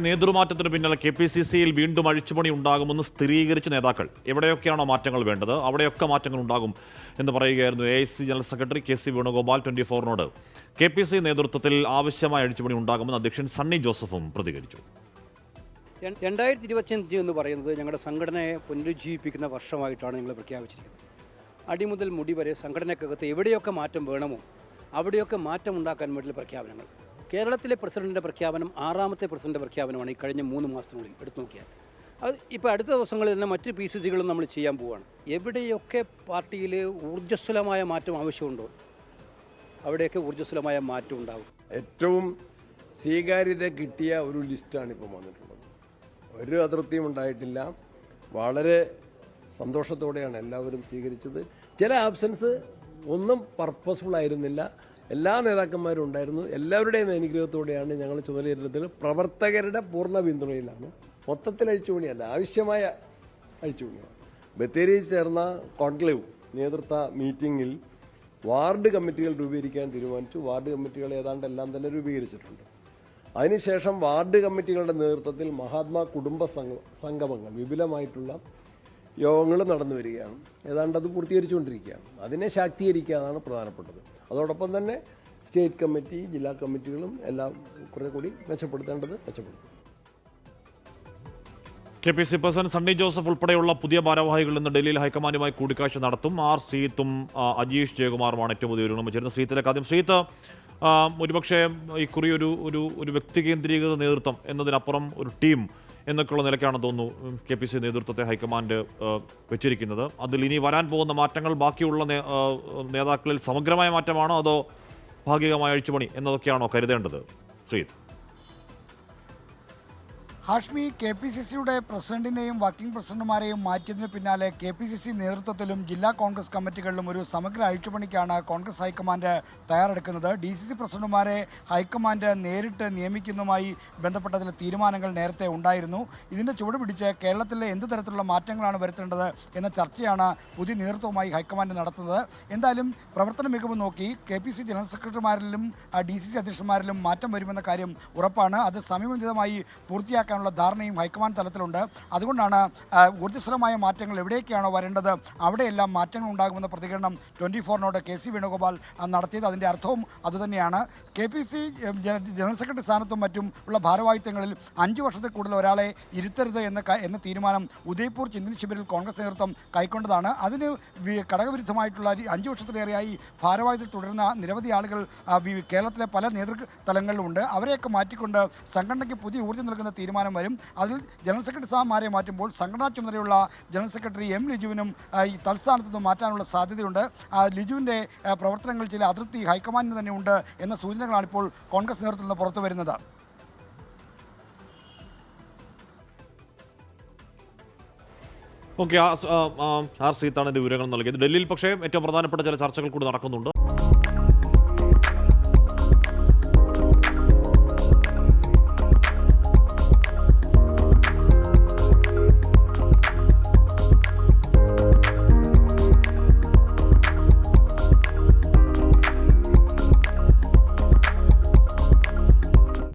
നേതൃമാറ്റത്തിന് പിന്നാലെ KPCC-യിൽ വീണ്ടും അഴിച്ചുപണി ഉണ്ടാകുമെന്ന് സ്ഥിരീകരിച്ച നേതാക്കൾ എവിടെയൊക്കെയാണോ മാറ്റങ്ങൾ വേണ്ടത് അവിടെയൊക്കെ മാറ്റങ്ങൾ ഉണ്ടാകും എന്ന് പറയുകയായിരുന്നു AIC general secretary KC Venugopal 24-നോട്. KPCC നേതൃത്വത്തിൽ ആവശ്യമായ അഴിച്ചുപണി ഉണ്ടാകുമെന്ന് അധ്യക്ഷൻ സണ്ണി ജോസഫും പ്രതികരിച്ചു. 2025 എന്ന് പറയുന്നത് ഞങ്ങളുടെ സംഘടനയെ പുനരുജ്ജീവിപ്പിക്കുന്ന വർഷമായിട്ടാണ് ഞങ്ങൾ പ്രഖ്യാപിച്ചിരിക്കുന്നത്. അടിമുതൽ മുടി വരെ സംഘടനയ്ക്കകത്ത് എവിടെയൊക്കെ മാറ്റം വേണമോ അവിടെയൊക്കെ മാറ്റം ഉണ്ടാക്കാൻ വേണ്ടിയുള്ള പ്രഖ്യാപനങ്ങൾ. കേരളത്തിലെ പ്രസിഡന്റിൻ്റെ പ്രഖ്യാപനം 6ാമത്തെ പ്രസിഡന്റ് പ്രഖ്യാപനമാണ് ഈ കഴിഞ്ഞ 3 മാസത്തിനുള്ളിൽ എടുത്തു നോക്കിയാൽ. അത് ഇപ്പോൾ അടുത്ത ദിവസങ്ങളിൽ തന്നെ മറ്റ് PCC-കളും നമ്മൾ ചെയ്യാൻ പോവുകയാണ്. എവിടെയൊക്കെ പാർട്ടിയിൽ ഊർജ്ജസ്വലമായ മാറ്റം ആവശ്യമുണ്ടോ അവിടെയൊക്കെ ഊർജ്ജസ്വലമായ മാറ്റം ഉണ്ടാകും. ഏറ്റവും സ്വീകാര്യത കിട്ടിയ ഒരു ലിസ്റ്റാണ് ഇപ്പോൾ വന്നിട്ടുള്ളത്. ഒരു അതിർത്തിയും ഉണ്ടായിട്ടില്ല. വളരെ സന്തോഷത്തോടെയാണ് എല്ലാവരും സ്വീകരിച്ചത്. ചില ആബ്സൻസ് ഒന്നും പർപ്പസ്ഫുൾ ആയിരുന്നില്ല. എല്ലാ നേതാക്കന്മാരും ഉണ്ടായിരുന്നു. എല്ലാവരുടെയും അനുഗ്രഹത്തോടെയാണ് ഞങ്ങൾ ചുമതലയേറ്റത്. പ്രവർത്തകരുടെ പൂർണ്ണ പിന്തുണയിലാണ്. മൊത്തത്തിൽ അഴിച്ചുപണിയല്ല, ആവശ്യമായ അഴിച്ചുപണിയാണ്. ബത്തേരിയിൽ ചേർന്ന കോൺക്ലേവ് നേതൃത്വ മീറ്റിംഗിൽ വാർഡ് കമ്മിറ്റികൾ രൂപീകരിക്കാൻ തീരുമാനിച്ചു. വാർഡ് കമ്മിറ്റികൾ ഏതാണ്ട് എല്ലാം തന്നെ രൂപീകരിച്ചിട്ടുണ്ട്. അതിനുശേഷം വാർഡ് കമ്മിറ്റികളുടെ നേതൃത്വത്തിൽ മഹാത്മാ കുടുംബ സംഗമങ്ങൾ വിപുലമായിട്ടുള്ള യോഗങ്ങൾ നടന്നു വരികയാണ്. ഏതാണ്ട് അത് പൂർത്തീകരിച്ചുകൊണ്ടിരിക്കുകയാണ്. അതിനെ ശാക്തീകരിക്കാനാണ് പ്രധാനപ്പെട്ടത്. അതോടൊപ്പം തന്നെ സ്റ്റേറ്റ് കമ്മിറ്റി, ജില്ലാ കമ്മിറ്റികളും എല്ലാം കുറെ കൂടി മെച്ചപ്പെടുത്തേണ്ടത് മെച്ചപ്പെടുത്തും. KPCC പ്രസിഡന്റ് സണ്ണി ജോസഫ് ഉൾപ്പെടെയുള്ള പുതിയ ഭാരവാഹികൾ ഇന്ന് ഡൽഹിയിൽ ഹൈക്കമാൻഡുമായി കൂടിക്കാഴ്ച നടത്തും. ശ്രീത്തും അജീഷ് ജയകുമാറുമാണ് ഏറ്റവും പുതിയ വിവരങ്ങൾ ചേരുന്നത്. ശ്രീത്തിലേക്ക് ആദ്യം. ശ്രീത്ത്, ഒരുപക്ഷെ ഇക്കുറി ഒരു വ്യക്തി കേന്ദ്രീകൃത നേതൃത്വം എന്നതിനപ്പുറം ഒരു ടീം എന്നൊക്കെയുള്ള നിലയ്ക്കാണ് തോന്നുന്നു KPCC നേതൃത്വത്തെ ഹൈക്കമാൻഡ് വെച്ചിരിക്കുന്നത്. അതിൽ ഇനി വരാൻ പോകുന്ന മാറ്റങ്ങൾ ബാക്കിയുള്ള നേതാക്കളിൽ സമഗ്രമായ മാറ്റമാണോ അതോ ഭാഗികമായ അഴിച്ചുപണി എന്നതൊക്കെയാണോ കരുതേണ്ടത്? ശ്രീത്ത്. ഹാഷ്മി, KPCC-യുടെ പ്രസിഡന്റിനെയും വർക്കിംഗ് പ്രസിഡന്റുമാരെയും മാറ്റിയതിന് പിന്നാലെ KPCC നേതൃത്വത്തിലും ജില്ലാ കോൺഗ്രസ് കമ്മിറ്റികളിലും ഒരു സമഗ്ര അഴിച്ചുപണിക്കാണ് കോൺഗ്രസ് ഹൈക്കമാൻഡ് തയ്യാറെടുക്കുന്നത്. DCC പ്രസിഡന്റുമാരെ ഹൈക്കമാൻഡ് നേരിട്ട് നിയമിക്കുന്നതുമായി ബന്ധപ്പെട്ട ചില തീരുമാനങ്ങൾ നേരത്തെ ഉണ്ടായിരുന്നു. ഇതിൻ്റെ ചുവട് പിടിച്ച് കേരളത്തിലെ എന്ത് തരത്തിലുള്ള മാറ്റങ്ങളാണ് വരുത്തേണ്ടത് എന്ന ചർച്ചയാണ് പുതിയ നേതൃത്വവുമായി ഹൈക്കമാൻഡ് നടത്തുന്നത്. എന്തായാലും പ്രവർത്തന മികവ് നോക്കി KPCC ജനറൽ സെക്രട്ടറിമാരിലും DCC അധ്യക്ഷന്മാരിലും മാറ്റം വരുമെന്ന കാര്യം ഉറപ്പാണ്. അത് സമയബന്ധിതമായി പൂർത്തിയാക്കാൻ ധാരണയും ഹൈക്കമാൻഡ് തലത്തിലുണ്ട്. അതുകൊണ്ടാണ് ഊർജ്ജസ്വലമായ മാറ്റങ്ങൾ എവിടേക്കാണോ വരേണ്ടത് അവിടെയെല്ലാം മാറ്റങ്ങൾ ഉണ്ടാകുമെന്ന പ്രതികരണം 24-നോട് KC വേണുഗോപാൽ നടത്തിയത്. അതിൻ്റെ അർത്ഥവും അതുതന്നെയാണ്. KPCC ജനറൽ സെക്രട്ടറി സ്ഥാനത്തും മറ്റും ഉള്ള ഭാരവാഹിത്വങ്ങളിൽ 5 വർഷത്തിൽ കൂടുതൽ ഒരാളെ ഇരുത്തരുത് എന്ന തീരുമാനം ഉദയ്പൂർ ചിന്തൻ ശിബിരിൽ കോൺഗ്രസ് നേതൃത്വം കൈക്കൊണ്ടതാണ്. അതിന് ഘടകവിരുദ്ധമായിട്ടുള്ള 5 വർഷത്തിലേറെയായി ഭാരവാഹിത്വത്തിൽ തുടരുന്ന നിരവധി ആളുകൾ കേരളത്തിലെ പല നേതൃതലങ്ങളിലുമുണ്ട്. അവരെയൊക്കെ മാറ്റിക്കൊണ്ട് സംഘടനയ്ക്ക് പുതിയ ഊർജ്ജം നൽകുന്ന തീരുമാനം വരും. അതിൽ ജനറൽ സെക്രട്ടറി സ്ഥാനമാരെ മാറ്റുമ്പോൾ സംഘടനാ ചുമതലയുള്ള ജനറൽ സെക്രട്ടറി M. ലിജുവിനും ഈ തൽസ്ഥാനത്ത് നിന്ന് മാറ്റാനുള്ള സാധ്യതയുണ്ട്. ലിജുവിൻ്റെ പ്രവർത്തനങ്ങളിൽ ചില അതൃപ്തി ഹൈക്കമാൻഡിന് തന്നെ ഉണ്ട് എന്ന സൂചനകളാണ് ഇപ്പോൾ കോൺഗ്രസ് നേതൃത്വത്തിൽ നിന്ന് പുറത്തു വരുന്നത്. ഓക്കെ, ശ്രീത്താണ് വിവരങ്ങൾ നൽകിയത്. ഡൽഹിയിൽ പക്ഷേ ഏറ്റവും പ്രധാനപ്പെട്ട ചില ചർച്ചകൾ കൂടി നടക്കുന്നുണ്ട്.